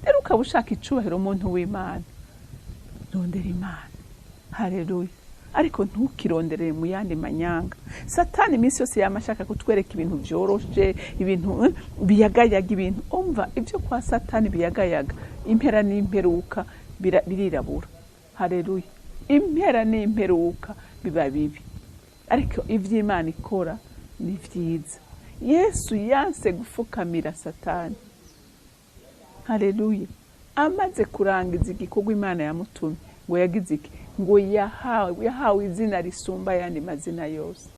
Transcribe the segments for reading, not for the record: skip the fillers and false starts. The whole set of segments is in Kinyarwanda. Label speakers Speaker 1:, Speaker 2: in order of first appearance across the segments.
Speaker 1: rero ukaba ushaka icubahiro umuntu w'Imana, rondera Imana. Haleluya. Ariko ntukironderere mu yandi manyanga. Satani iminsi yose yamashaka kutwereka ibintu byoroshe, ibintu biyagayaga, ibintu umva ibyo kwa Satani biyagayaga, impera n'imperuka birirabura. Haleluya. Impera n'imperuka biba bibi, ariko ivy'Imana ikora ni vyiza. Yesu yanse gufukamira Satani. Haleluya. Amaze kurangiza igikorwa Imana yamutumye, ngo yagize iki? Ngo yahawe izina risumba yandi mazina yose.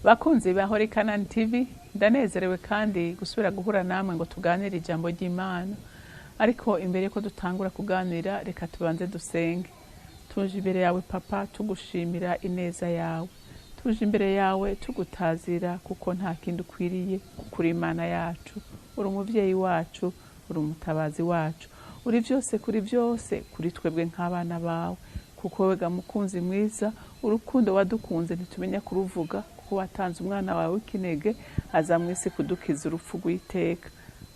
Speaker 1: Bakunzi ba Holy Canaan TV, ndanezerewe kandi gusubira guhura namwe ngo tuganire ijambo ry'Imana. Ariko imbere ko dutangura kuganira, reka tubanze dusenge. Tuje imbere yawe Papa, tugushimira ineza yawe. Tuje imbere yawe tugutazira kuko nta kindi ukwiriye kuri Imana yacu. Uri umuvyeyi wacu, uri umutabazi wacu. Uri byose kuri byose, kuri twebwe nk'abana bawe. Kuko wega mukunzi mwiza, urukundo wadukunze ntitumenya kuruvuga, kuko watanze umwana wawe w'ikinege aza mu isi kudukiza urupfu rw'iteka.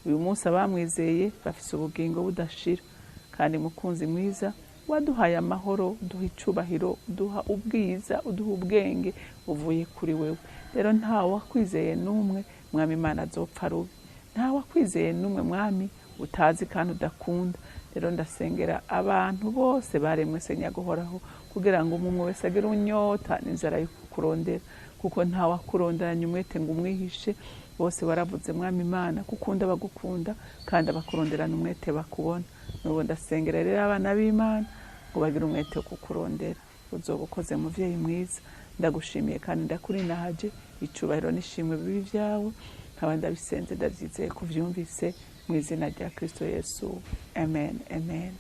Speaker 1: Uyu munsi abamwizeye bafise ubugingo budashira. Kandi mukunzi mwiza, waduhaye amahoro, duha icubahiro, duha ubwiza, uduha ubwenge uvuye kuri wewe. Rero nta wakwizeye numwe mwami Imana azopfa rubi. Nta wakwizeye numwe mwami utazi kandi udakunda. Rero ndasengera abantu bose baremwe senya guhoraho, kugira ngo umwe wese agire unyota n'inzara yo kukurondera, kuko nta wakuronderanya umwete ngo umwihishe. Bose baravuze mwami Imana kukunda bagukunda, kandi abakuronderana umwete bakubona. Nubo ndasengera rero abana b'Imana ngo bagire umwete wo kukurondera. Uzoba ukoze muvyeyi mwiza. Ndagushimiye kandi ndakurinahaje, icubahiro n'ishimwe bibi vyawe. Nkaba ndabisenze ndavyizeye kuvyumvise mu izina rya Kristo Yesu. Amen. Amen.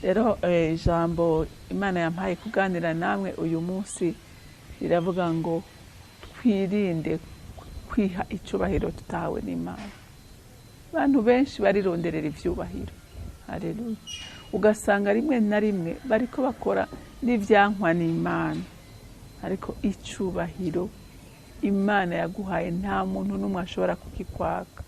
Speaker 1: Rero ijambo Imana yampaye kuganira namwe uyu munsi riravuga ngo twirinde kwiha icubahiro tutahawe n'Imana. Abantu benshi barironderera ivyubahiro. Haleluya. Ugasanga rimwe na rimwe bariko bakora n'ivyankwa n'Imana, ariko icubahiro Imana yaguhaye nta muntu n'umwe ashobora kukikwaka.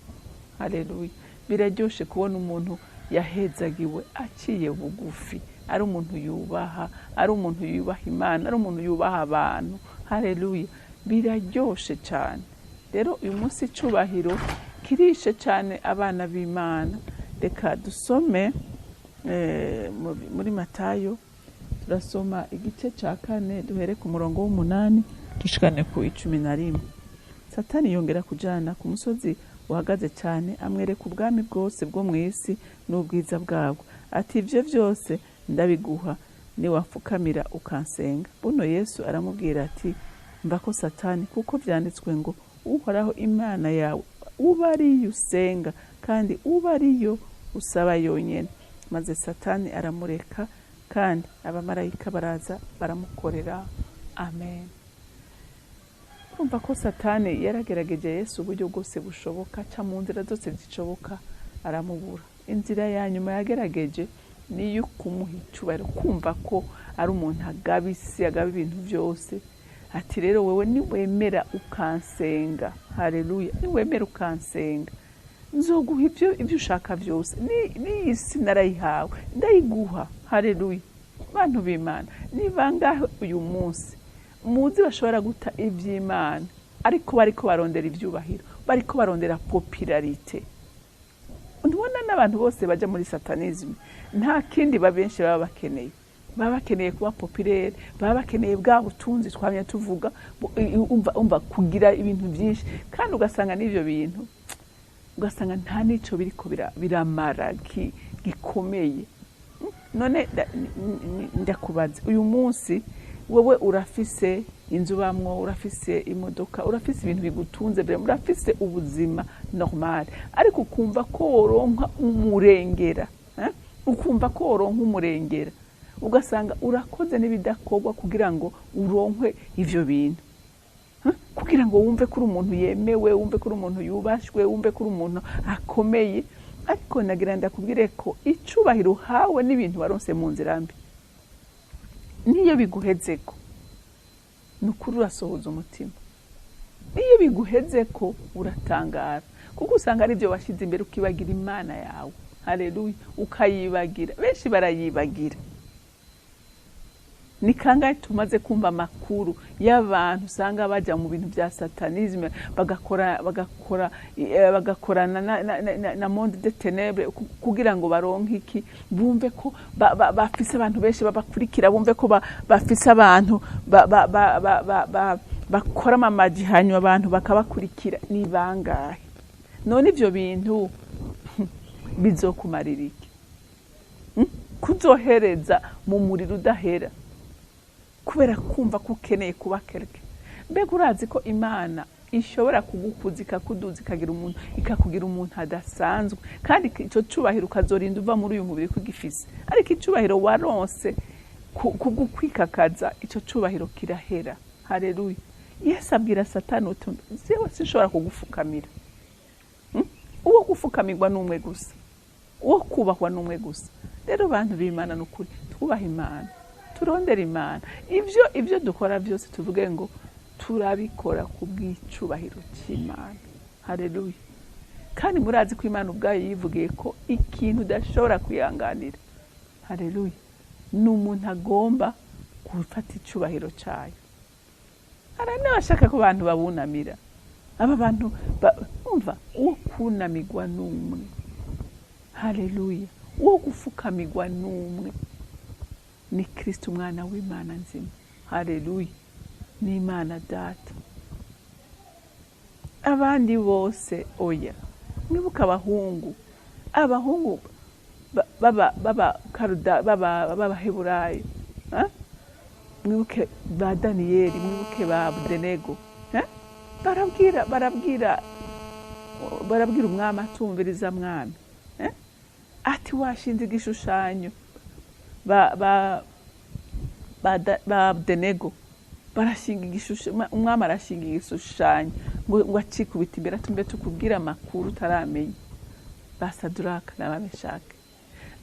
Speaker 1: Haleluya. Biraryoshe kubona umuntu yahezagiwe aciye bugufi, ari umuntu yubaha, ari umuntu yubaha Imana, ari umuntu yubaha abantu. Haleluya. Biraryoshe cyane. Rero uyu munsi icubahiro kirishe cyane abana b'Imana. Reka dusome muri Matayo, turasoma igice ca 4 duhere ku murongo w'8 dushikane ku 11. Satani yongera kujana ku musozi uhagaze cyane, amwereka ubwami bwose bwo mu isi n'ubwiza bwabwo. Ati ivyo byose ndabiguha ni wafukamira ukansenga. Buno Yesu aramubwira ati mva ko Satani, kuko vyanditswe ngo uhoraho Imana yawe uba ariyo usenga, kandi uba ariyo usaba yonyene. Maze Satani aramureka, kandi abamarayika baraza baramukorera. Amen. Umva ko Satani yaragerageje Yesu uburyo bwose bushoboka, ca mu nzira zose zishoboka aramubura. Inzira ya nyuma yagerageje niyo kumuha icubahiro, kumva ko ari umuntu agabisi, agaba ibintu byose. Ati rero wewe niwemera ukansenga, haleluya, niwemera ukansenga, nzoguha ibyo ushaka byose. Ni isi narayihawe, ndayiguha. Haleluya. Bantu b'Imana, ni bangahe uyu munsi muzi bashobora guta iby'Imana, ariko bariko barondera ivyubahiro, bariko barondera popularite? Ndubona n'abantu bose baje muri satanisme nta kindi babenshi baba bakeneye. Baba bakeneye kuba populaire, baba bakeneye bwa butunzi twamye tuvuga, umva kugira ibintu byinshi, kandi ugasanga n'ivyo bintu ugasanga nta nico biriko biramara gikomeye. None ndakubaza, uyu munsi wewe urafise inzu bamwo, urafise imodoka, urafise ibintu bigutunze, urafise ubuzima normal, ariko ukumva ko woronka umurengera, ukumva ko woronka umurengera, ugasanga urakoze n'ibidakogwa kugira ngo uronkwe ivyo bintu, kugira ngo wumve ko uri umuntu yemewe, wumve ko uri umuntu yubashwe, wumve ko uri umuntu akomeye. Ariko nagira ndakubwire ko icubahiro hawe n'ibintu waronse mu nzira mbi. niyo biguhezeko nukuri urasohoza umutima, niyo biguhezeko uratangara, kuko usanga ari byo washize imbere ukibagira Imana yawe. Haleluya, ukayibagira. Benshi barayibagira. Ni kangahe tumaze kumva makuru y'abantu usanga baja mu bintu bya satanisme bagakorana na monde de ténèbres kugira ngo baronke iki, bumve ko bafise abantu benshi babakurikira, bumve ko bafise abantu bakora amamaji hanyuma abantu bakabakurikira. Ni bangahe? None ivyo bintu bizokumarira iki? Kuzohereza mu muriro udahera kubera kumva ko ukeneye kuba kereke. Mbega urazi ko Imana ishobora kugukuza ikakuduza ikakugira umuntu adasanzwe, kandi ico cubahiro ukazorinda uva muri uyu mubiri kugifise, ariko icubahiro waronse kugukwikakaza, ico cubahiro kirahera. Haleluya. Yesu abwira Satani uti jewe sinshobora kugufukamira. Uwo gufukamirwa n'umwe gusa, uwo kubahwa n'umwe gusa. Rero bantu b'Imana n'ukuri twubaha Imana, turondera Imana. Ivyo dukora byose tuvuge ngo turabikora kubw'icubahiro cy'Imana. Haleluya. Kandi murazi ko Imana ubwayo yivugiye ko ikintu udashobora kwihanganira, haleluya, n'umuntu agomba gufata icubahiro cyayo. Aranabashaka ko abantu babunamira. Aba bantu umva, uwo kunamigwa n'umwe. Haleluya. Uwo gufukamigwa n'umwe ni Kristo umwana w'Imana nzima. Haleluya. Ni Imana Data. Abandi bose oya. Mwibuka abahungu baba Heburayo, mwibuke ba Daniyeli, mwibuke ba Abdenego, barabwira umwami atumviriza mwami, ati washinze igishushanyo. Ba Abdenego barashinga igishushanyo, umwami arashinga igishushanyo ngo acikubita imbere, ati mbe tukubwira amakuru utaramenya. Ba Saduraka na Meshaki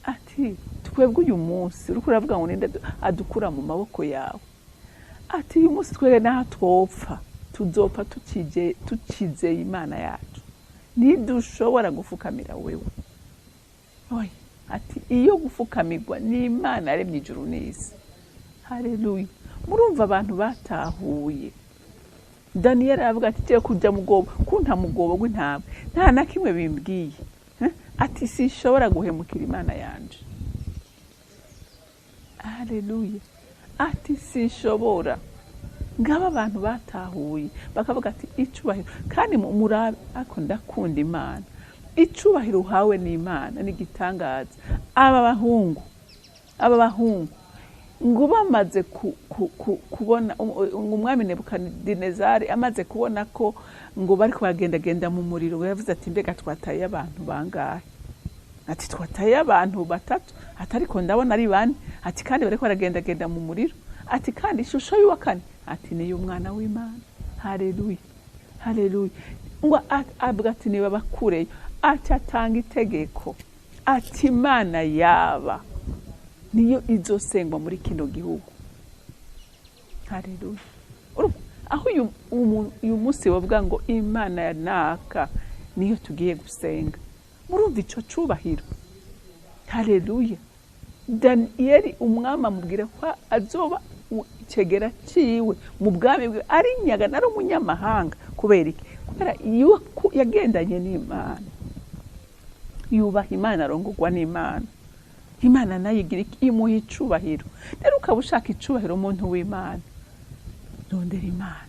Speaker 1: ati twebwe uyu munsi uriko uravuga ngo ninde adukura mu maboko yawe, ati uyu munsi twebwe naho twopfa tuzopfa tukizeye Imana yacu, ntidushobora gufukamira wewe. Oya, ati iyo gufukamirwa ni Imana yaremye ijuru n'isi. Haleluya. Murumva abantu batahuye. Daniyeli aravuga ati cyo kujya mugobo, kunta mugobo gw'intambwe nta na kimwe bimbwiye, ati sinshobora guhemukira Imana yanje. Haleluya. Ati sinshobora. Ngaba abantu batahuye bakavuga ati icubahiro, kandi murabe ako ndakunda Imana, icubahiro uhawe n'Imana n'igitangaza. Aba bahungu ngo bamaze kubona umwami Nebukadinezari amaze kubona ko ngo bari kubagendagenda mu muriro, yavuze ati mbega twataye abantu bangahe? Ati twataye abantu batatu, atariko ndabona ari bane. Ati kandi bari baragendagenda mu muriro. Ati kandi ishusho y'uwa kane, ati ni y'umwana w'Imana. Haleluya. Haleluya. Ngo avuga ati niba bakureyo, ati atanga itegeko, ati Imana yaba niyo izosengwa muri kino gihugu. Haleluya. Aho uyu munsi bavuga ngo Imana ya naka niyo tugiye gusenga, murumva ico cubahiro. Haleluya. Daniyeli umwami amubwira ko azoba icegera ciwe mu bwami bwe, ari nyaga nari umunyamahanga. Kubera iki? Kubera iyo yagendanye n'Imana, yubaha Imana, arongorwa n'Imana. Imana nayo igira imuha icubahiro. Rero ukaba ushaka icubahiro umuntu w'Imana, rondera Imana.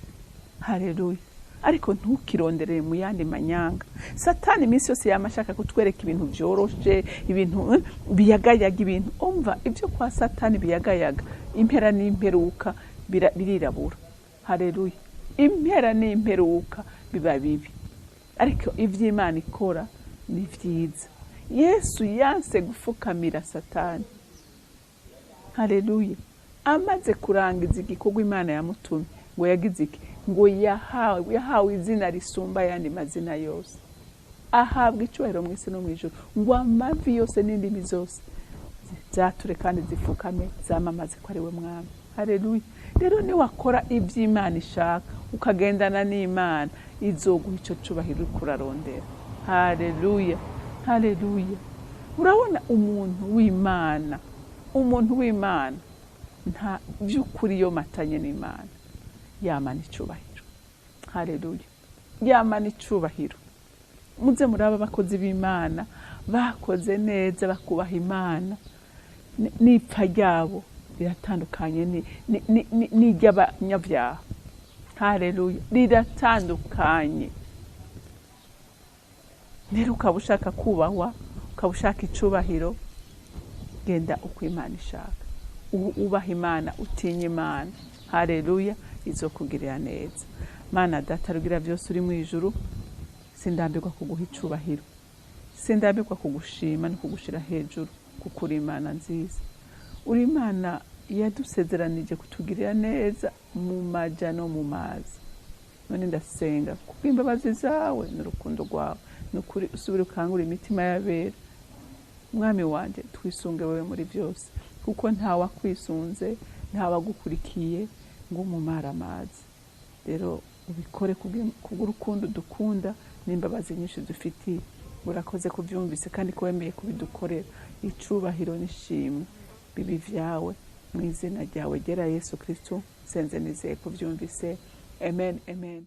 Speaker 1: Haleluya. Ariko ntukironderere mu yandi manyanga. Satani iminsi yose yamashaka kutwereka ibintu vyoroshe, ibintu biyagayaga, ibintu umva ibyo kwa Satani biyagayaga, impera n'imperuka birirabura. Haleluya. Impera n'imperuka biba bibi, ariko ivy'Imana ikora ni vyiza. Yesu yanse gufukamira Satani. Haleluya. Amaze kurangiza igikorwa Imana yamutumye, ngo yagize iki? Ngo yahawe izina risumba yandi mazina yose. Ahabwa icubahiro mu isi no mu ijuru. Ngo amavi yose n'indimi zose zature kandi zifukame zamamaze ko ari we mwami. Haleluya. Rero niwakora iby'Imana ishaka ukagendana n'Imana izoguha icyo cubahiro uriko urarondera. Haleluya, haleluya. Urabona umuntu w'Imana nta by'ukuri yo matanye n'Imana yamana icubahiro. Haleluya, yamana icubahiro. Muze muraba abakozi b'Imana bakoze neza bakubaha Imana, n'ipfa ryabo riratandukanye n'iry'abanyabyaha. Haleluya, riratandukanye. Rero ukaba ushaka kubahwa, ukaba ushaka icubahiro, genda uko Imana ishaka. Ubaha Imana, utinya Imana. Haleluya, izokugirira neza. Mana Data rugira byose uri mu ijuru, sindambirwa kuguha icubahiro, sindambirwa kugushima no kugushira hejuru, kuko uri Imana nziza. Uri Imana yadusezeranije kutugirira neza mu maja no mu mazi. None ndasenga kuko imbabazi zawe n'urukundo rwawe nukuri usubire ukangura imitima y'abera. Mwami wanje, twisunge wewe muri byose, kuko ntawakwisunze, ntawagukurikiye ngo umumara amazi. Rero ubikore kubw'urukundo dukunda n'imbabazi nyinshi dufitiye. Urakoze kubyumvise kandi ko wemeye kubidukorera. Icubahiro n'ishimwe bibi vyawe mu izina ryawe ryera Yesu Kristo, senze nizeye kubyumvise. Amen, amen.